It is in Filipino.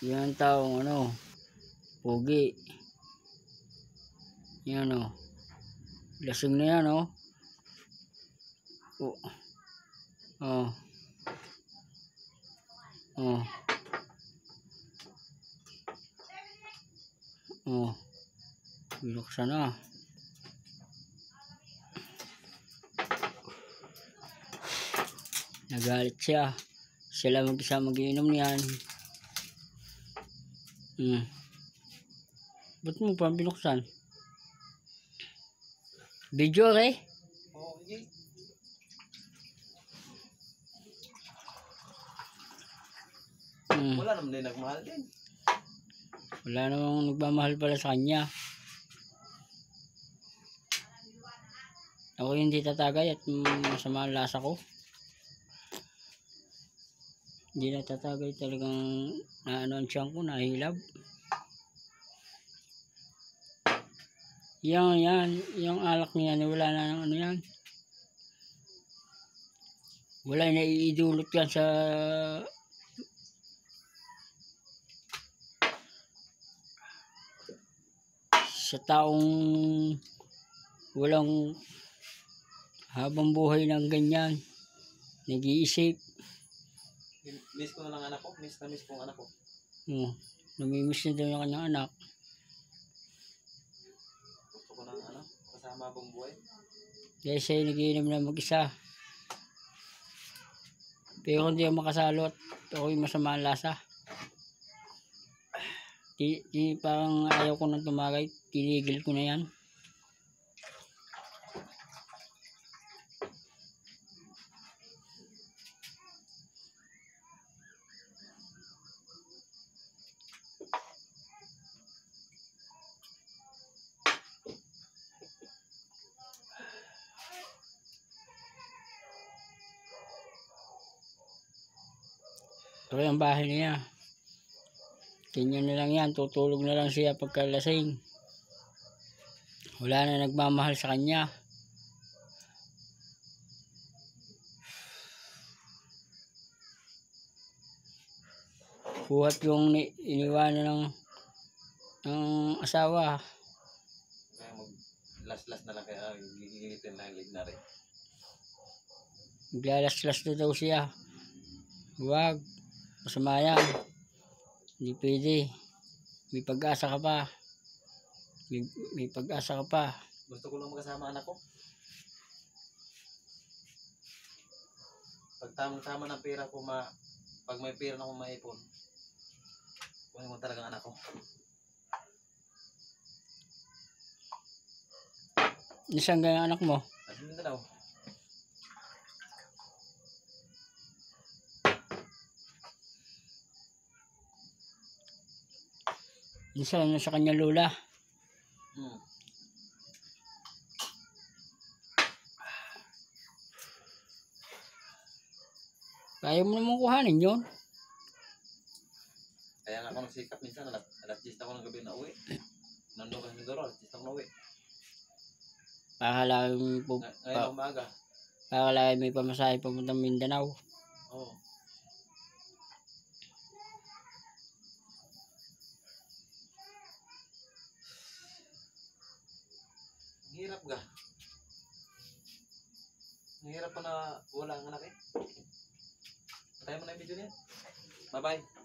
Yan taong ano, pogi. Yan o. Lasing na yan o. Oh. Oh. Oh. Oh. Binuksan na. Nagalit siya. Sila mag-isa mag-iinom niyan. Ba't mo pa binuksan? Video eh? Oo, hindi. Wala naman din nagmahal din. Wala namang nagmamahal pala sa kanya. Ako hindi tatagay at masama ang lasa ko. Hindi natatagay, talagang naano ang tiyan ko, nahilab. Yung alak niya, wala na ng ano yan. Wala na iidulot yan sa taong walang habang buhay ng ganyan. Nag-iisip. Miss ko na lang anak ko. Miss ko ang anak ko. Namimiss na daw yung kanyang anak. Gusto ko ng ano, kasama habang buhay. Dahil sa'yo nagiinom na mag-isa. Pero kung di ako makasalo at ako'y masama ang lasa. Parang ayaw ko nang tumagay. Tinigil ko na yan. Ito yung bahay niya. Ganyan na lang yan. Tutulog na lang siya pagkalasing. Wala na nagmamahal sa kanya. Buhat yung iniwanan ng asawa. Kaya mag-last na lang, kaya gigilitin na yung na rin. Maglalas-las na daw siya. Huwag. Masama yan. Hindi pwede. May pag-asa ka pa. May pag-asa ka pa. Gusto ko lang magkasama anak ko. Pag tamang-tama ng pera ko, pag may pera na akong maipon, kunin mo talagang anak ko. Isang ganyan anak mo? At hindi na daw. Isa na sa kanya lola. Kaya mo naman kuhanin yun. Kaya nga ako nagsikap minsan, alas 10 ako ng gabi na uwi. Nandun ka sa Mindoro, alas 10 ako na uwi. Ngayon umaga. Pakalaki may pamasahe papuntang Mindanao. Oo. Hirap ga. Hirap pa na wala ang anak eh. Patay mo na yung video niya. Bye bye.